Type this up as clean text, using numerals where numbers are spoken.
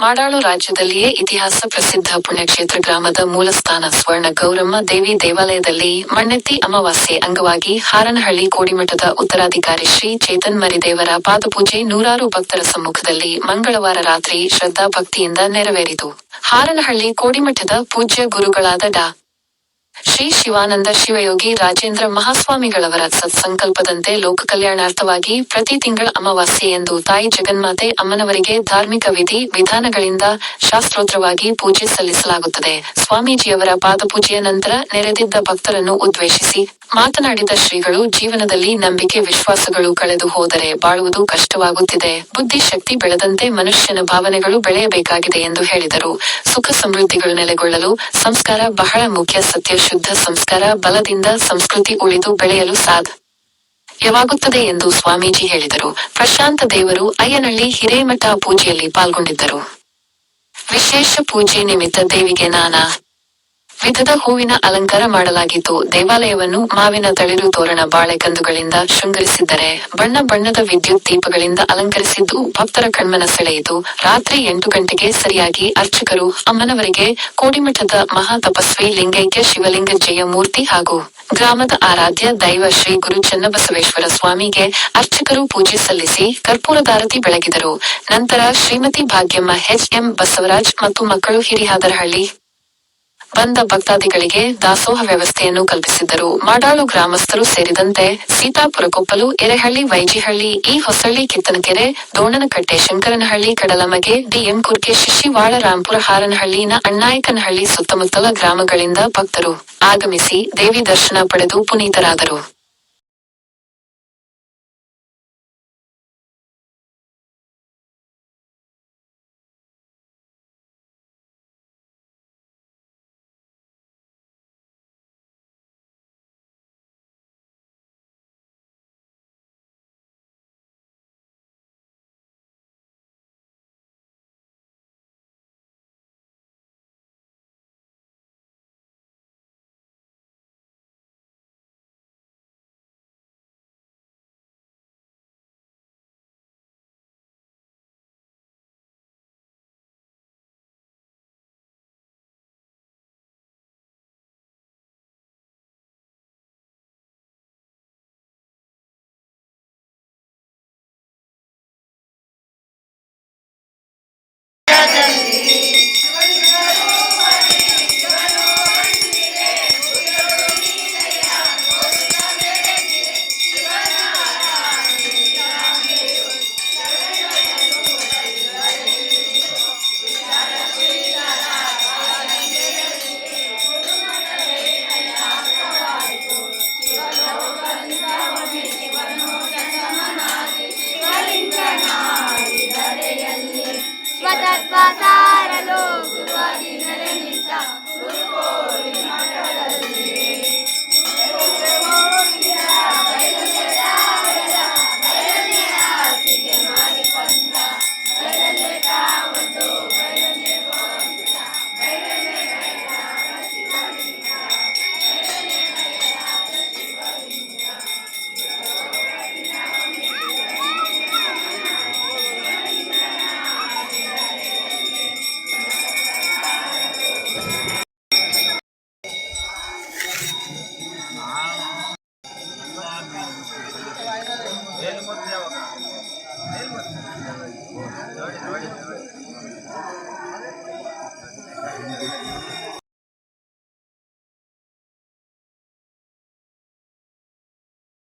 ಮಾಡಾಳು ರಾಜ್ಯದಲ್ಲಿಯೇ ಇತಿಹಾಸ ಪ್ರಸಿದ್ಧ ಪುಣ್ಯಕ್ಷೇತ್ರ ಗ್ರಾಮದ ಮೂಲಸ್ಥಾನ ಸ್ವರ್ಣ ಗೌರಮ್ಮ ದೇವಿ ದೇವಾಲಯದಲ್ಲಿ ಮಣ್ಣೆತ್ತಿ ಅಮಾವಾಸ್ಯೆ ಅಂಗವಾಗಿ ಹಾರನಹಳ್ಳಿ ಕೋಡಿಮಠದ ಉತ್ತರಾಧಿಕಾರಿ ಶ್ರೀ ಚೇತನ್ ಮರಿದೇವರ ಪಾದಪೂಜೆ ನೂರಾರು ಭಕ್ತರ ಸಮ್ಮುಖದಲ್ಲಿ ಮಂಗಳವಾರ ರಾತ್ರಿ ಶ್ರದ್ಧಾ ಭಕ್ತಿಯಿಂದ ನೆರವೇರಿತು. ಹಾರನಹಳ್ಳಿ ಕೋಡಿಮಠದ ಪೂಜ್ಯ ಗುರುಗಳಾದ ಡಾ. ಶ್ರೀ ಶಿವಾನಂದ ಶಿವಯೋಗಿ ರಾಜೇಂದ್ರ ಮಹಾಸ್ವಾಮಿಗಳವರ ಸತ್ಸಂಕಲ್ಪದಂತೆ ಲೋಕಕಲ್ಯಾಣಾರ್ಥವಾಗಿ ಪ್ರತಿ ತಿಂಗಳ ಅಮಾವಾಸ್ಯೆಯಂದು ತಾಯಿ ಜಗನ್ಮಾತೆ ಅಮ್ಮನವರಿಗೆ ಧಾರ್ಮಿಕ ವಿಧಿ ವಿಧಾನಗಳಿಂದ ಶಾಸ್ತ್ರೋತ್ರವಾಗಿ ಪೂಜೆ ಸಲ್ಲಿಸಲಾಗುತ್ತದೆ. ಸ್ವಾಮೀಜಿಯವರ ಪಾದಪೂಜೆಯ ನಂತರ ನೆರೆದಿದ್ದ ಭಕ್ತರನ್ನು ಉದ್ದೇಶಿಸಿ ಮಾತನಾಡಿದ ಶ್ರೀಗಳು, ಜೀವನದಲ್ಲಿ ನಂಬಿಕೆ ವಿಶ್ವಾಸಗಳು ಕಳೆದು ಹೋದರೆ ಬಾಳುವುದು ಕಷ್ಟವಾಗುತ್ತಿದೆ. ಬುದ್ಧಿ ಶಕ್ತಿ ಬೆಳೆದಂತೆ ಮನುಷ್ಯನ ಭಾವನೆಗಳು ಬೆಳೆಯಬೇಕಾಗಿದೆ ಎಂದು ಹೇಳಿದರು. ಸುಖ ಸಮೃದ್ಧಿಗಳು ನೆಲೆಗೊಳ್ಳಲು ಸಂಸ್ಕಾರ ಬಹಳ ಮುಖ್ಯ. ಸತ್ಯ ಶುದ್ಧ ಸಂಸ್ಕಾರ ಬಲದಿಂದ ಸಂಸ್ಕೃತಿ ಉಳಿದು ಬೆಳೆಯಲು ಸಾಧ್ಯವಾಗುತ್ತದೆ ಎಂದು ಸ್ವಾಮೀಜಿ ಹೇಳಿದರು. ಪ್ರಶಾಂತ ದೇವರು ಅಯ್ಯನಹಳ್ಳಿ ಹಿರೇಮಠ ಪೂಜೆಯಲ್ಲಿ ಪಾಲ್ಗೊಂಡಿದ್ದರು. ವಿಶೇಷ ಪೂಜೆ ನಿಮಿತ್ತ ದೇವಿಗೆ ನಾನಾ ವಿಧದ ಹೂವಿನ ಅಲಂಕಾರ ಮಾಡಲಾಗಿತ್ತು. ದೇವಾಲಯವನ್ನು ಮಾವಿನ ತಳಿರು ತೋರಣ ಬಾಳೆಕಂದುಗಳಿಂದ ಶೃಂಗರಿಸಿದ್ದರೆ ಬಣ್ಣ ಬಣ್ಣದ ವಿದ್ಯುತ್ ದೀಪಗಳಿಂದ ಅಲಂಕರಿಸಿದ್ದು ಭಕ್ತರ ಕಣ್ಮನ ಸೆಳೆಯಿತು. ರಾತ್ರಿ 8 ಗಂಟೆಗೆ ಸರಿಯಾಗಿ ಅರ್ಚಕರು ಅಮ್ಮನವರಿಗೆ ಕೋಡಿಮಠದ ಮಹಾ ತಪಸ್ವಿ ಲಿಂಗೈಕ್ಯ ಶಿವಲಿಂಗ ಜಯಮೂರ್ತಿ ಹಾಗೂ ಗ್ರಾಮದ ಆರಾಧ್ಯ ದೈವ ಶ್ರೀ ಗುರು ಚನ್ನಬಸವೇಶ್ವರ ಸ್ವಾಮಿಗೆ ಅರ್ಚಕರು ಪೂಜೆ ಸಲ್ಲಿಸಿ ಕರ್ಪೂರದಾರತಿ ಬೆಳಗಿದರು. ನಂತರ ಶ್ರೀಮತಿ ಭಾಗ್ಯಮ್ಮ ಎಚ್. ಎಂ. ಬಸವರಾಜ್ ಮತ್ತು ಮಕ್ಕಳು ಹಿರಿಹಾದರಹಳ್ಳಿ ಬಂದ ಭಕ್ತಾದಿಗಳಿಗೆ ದಾಸೋಹ ವ್ಯವಸ್ಥೆಯನ್ನು ಕಲ್ಪಿಸಿದ್ದರು. ಮಾಡಾಳು ಗ್ರಾಮಸ್ಥರು ಸೇರಿದಂತೆ ಸೀತಾಪುರಕೊಪ್ಪಲು, ಎರೆಹಳ್ಳಿ, ವೈಜಿಹಳ್ಳಿ, ಇ. ಹೊಸಳ್ಳಿ, ಕಿತ್ತನಕೆರೆ, ದೋಣನಕಟ್ಟೆ, ಶಂಕರನಹಳ್ಳಿ, ಕಡಲಮಗೆ, ಡಿ. ಎಂ. ಕುರ್ಕೆ, ಶಿಶಿವಾಳ, ರಾಂಪುರ, ಹಾರನಹಳ್ಳಿ, ನ. ಅಣ್ಣಾಯಕನಹಳ್ಳಿ ಸುತ್ತಮುತ್ತಲ ಗ್ರಾಮಗಳಿಂದ ಭಕ್ತರು ಆಗಮಿಸಿ ದೇವಿ ದರ್ಶನ ಪಡೆದು ಪುನೀತರಾದರು. ಸ್ವತತ್ವ ಸಾರಲು ಗುರುವಾಗಿ ನೆಲೆನಿಂತ ಗುರುಕೋಡಿ ಮಠದಲ್ಲಿ ಬಯಲನೆ ಹಾಸಿಗೆ ಮಾಡಿಕೊಂಡ ಬಯಲನೆ ತಾವೊಂದು ಬಯಲನೆ ಗೋವಿಂದ ಬಯಲನೆ ಕೈಲಾದ ಶಿವಲಿಂಗ ಬಯಲನೆ ಕೈಲಾದ ಶಿವಲಿಂಗ ನೋಡಿ